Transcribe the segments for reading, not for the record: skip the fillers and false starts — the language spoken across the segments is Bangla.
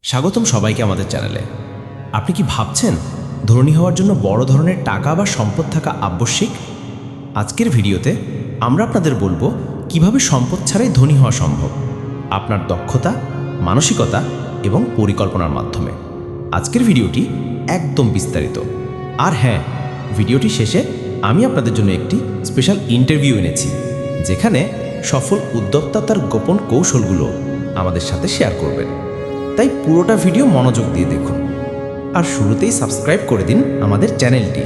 স্বাগতম সবাইকে আমাদের চ্যানেলে। আপনি কি ভাবছেন ধনী হওয়ার জন্য বড় ধরনের টাকা বা সম্পদ থাকা আবশ্যিক? আজকের ভিডিওতে আমরা আপনাদের বলবো কিভাবে সম্পদ ছাড়াই ধনী হওয়া সম্ভব, আপনার দক্ষতা, মানসিকতা এবং পরিকল্পনার মাধ্যমে। আজকের ভিডিওটি একদম বিস্তারিত। আর হ্যাঁ, ভিডিওটি শেষে আমি আপনাদের জন্য একটি স্পেশাল ইন্টারভিউ এনেছি, যেখানে সফল উদ্যোক্তা তার গোপন কৌশলগুলো আমাদের সাথে শেয়ার করবেন। তাই পুরোটা ভিডিও মনোযোগ দিয়ে দেখুন, আর শুরুতেই সাবস্ক্রাইব করে দিন আমাদের চ্যানেলটি,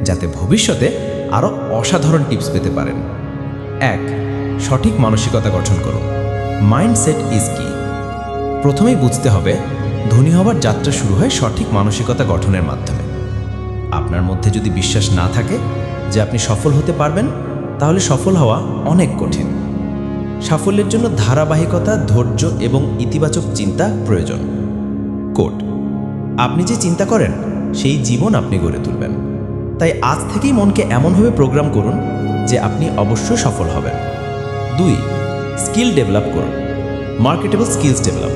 যাতে ভবিষ্যতে আরও অসাধারণ টিপস পেতে পারেন। 1. সঠিক মানসিকতা গঠন করুন। মাইন্ডসেট ইজ কি। প্রথমেই বুঝতে হবে, ধনী হওয়ার যাত্রা শুরু হয় সঠিক মানসিকতা গঠনের মাধ্যমে। আপনার মধ্যে যদি বিশ্বাস না থাকে যে আপনি সফল হতে পারবেন, তাহলে সফল হওয়া অনেক কঠিন। সাফল্যের জন্য ধারাবাহিকতা, ধৈর্য এবং ইতিবাচক চিন্তা প্রয়োজন। কোট: আপনি যে চিন্তা করেন সেই জীবন আপনি গড়ে তুলবেন। তাই আজ থেকেই মনকে এমনভাবে প্রোগ্রাম করুন যে আপনি অবশ্যই সফল হবেন। 2. স্কিল ডেভেলপ করুন। Marketable skills develop.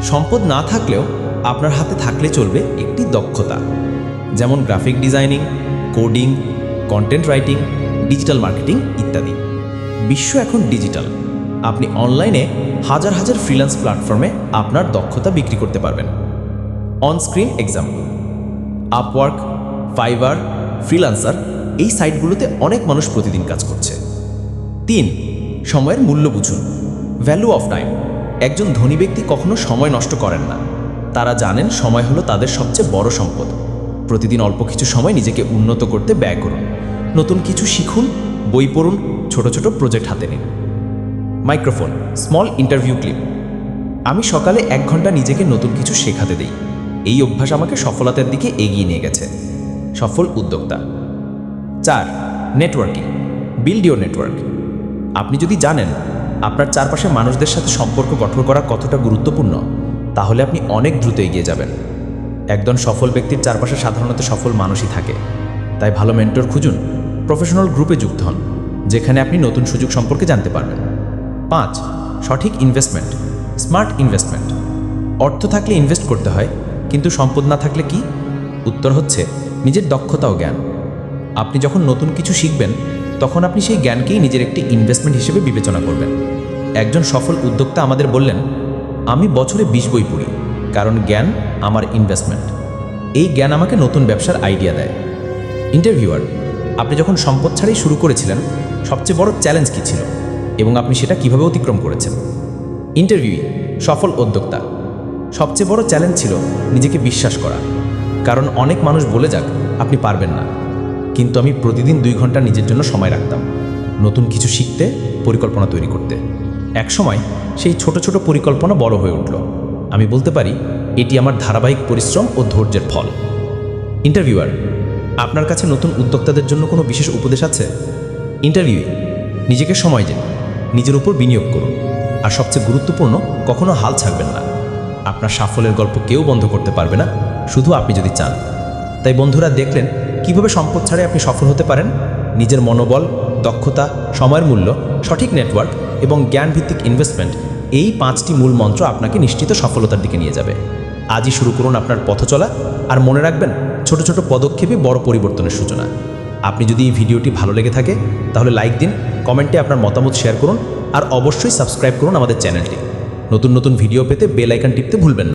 সম্পদ না থাকলেও আপনার হাতে থাকলে চলবে একটি দক্ষতা, যেমন graphic designing, coding, content writing, digital marketing ইত্যাদি। বিশ্ব এখন ডিজিটাল। আপনি অনলাইনে হাজার হাজার ফ্রিল্যান্স প্ল্যাটফর্মে আপনার দক্ষতা বিক্রি করতে পারবেন। On screen example: Upwork, fibre, freelancer, এই সাইটগুলোতে অনেক মানুষ প্রতিদিন কাজ করছে। 3. সময়ের মূল্য বুঝুন। Value of time. একজন ধনী ব্যক্তি কখনো সময় নষ্ট করেন না। তারা জানেন সময় হলো তাদের সবচেয়ে বড় সম্পদ। প্রতিদিন অল্প কিছু সময় নিজেকে উন্নত করতে ব্যয় করুন। নতুন কিছু শিখুন, বই পড়ুন, ছোট ছোট প্রজেক্ট হাতে নিন। Microphone, small interview clip. আমি সকালে 1 ঘন্টা নিজেকে নতুন কিছু শেখাতে দিই। এই অভ্যাস আমাকে সফলতার দিকে এগিয়ে নিয়ে গেছে। সফল উদ্যোক্তা। 4. নেটওয়ার্কিং। Build your network. আপনি যদি জানেন আপনার চারপাশে মানুষদের সাথে সম্পর্ক গঠন করা কতটা গুরুত্বপূর্ণ, তাহলে আপনি অনেক দ্রুত এগিয়ে যাবেন। একজন সফল ব্যক্তির চারপাশে সাধারণত সফল মানুষই থাকে। তাই ভালো মেন্টর খুঁজুন, প্রফেশনাল গ্রুপে যুক্ত হন, যেখানে আপনি নতুন সুযোগ সম্পর্কে জানতে পারবেন। 5. সঠিক ইনভেস্টমেন্ট। Smart investment. অর্থ থাকলে ইনভেস্ট করতে হয়, কিন্তু সম্পদ না থাকলে কি? উত্তর হচ্ছে নিজের দক্ষতা ও জ্ঞান। আপনি যখন নতুন কিছু শিখবেন, তখন আপনি সেই জ্ঞানকেই নিজের একটি ইনভেস্টমেন্ট হিসেবে বিবেচনা করবেন। একজন সফল উদ্যোক্তা আমাদের বললেন, আমি বছরে 20 বই পড়ি, কারণ জ্ঞান আমার ইনভেস্টমেন্ট। এই জ্ঞান আমাকে নতুন ব্যবসার আইডিয়া দেয়। ইন্টারভিউয়ার: আপনি যখন সম্পদ ছাড়াই শুরু করেছিলেন, সবচেয়ে বড় চ্যালেঞ্জ কী ছিল এবং আপনি সেটা কিভাবে অতিক্রম করেছেন? ইন্টারভিউই: সফল উদ্যোক্তা: সবচেয়ে বড় চ্যালেঞ্জ ছিল নিজেকে বিশ্বাস করা, কারণ অনেক মানুষ বলে যাক আপনি পারবেন না, কিন্তু আমি প্রতিদিন 2 ঘন্টা নিজের জন্য সময় রাখতাম, নতুন কিছু শিখতে, পরিকল্পনা তৈরি করতে। এক সময় সেই ছোট ছোট পরিকল্পনা বড় হয়ে উঠল। আমি বলতে পারি এটি আমার ধারাবাহিক পরিশ্রম ও ধৈর্যের ফল। ইন্টারভিউয়ার: আপনার কাছে নতুন উদ্যোক্তাদের জন্য কোনো বিশেষ উপদেশ আছে? ইন্টারভিউয়ে: নিজেকে সময় দিন, নিজের উপর বিনিয়োগ করুন, আর সবচেয়ে গুরুত্বপূর্ণ, কখনো হাল ছাড়বেন না। আপনার সাফল্যের গল্প কেউ বন্ধ করতে পারবে না, শুধু আপনি যদি চান। তাই বন্ধুরা, দেখলেন কিভাবে সম্পদ ছাড়াই আপনি সফল হতে পারেন। নিজের মনোবল, দক্ষতা, সময়ের মূল্য, সঠিক নেটওয়ার্ক এবং জ্ঞানভিত্তিক ইনভেস্টমেন্ট, এই 5টি মূল মন্ত্র আপনাকে নিশ্চিত সফলতার দিকে নিয়ে যাবে। আজই শুরু করুন আপনার পথ চলা, আর মনে রাখবেন, ছোট ছোট পদক্ষেপই বড় পরিবর্তনের সূচনা। আপনি যদি এই ভিডিওটি ভালো লেগে থাকে, তাহলে লাইক দিন, কমেন্টে আপনার মতামত শেয়ার করুন, আর অবশ্যই সাবস্ক্রাইব করুন আমাদের চ্যানেলটি। নতুন নতুন ভিডিও পেতে বেল আইকন টিপতে ভুলবেন না।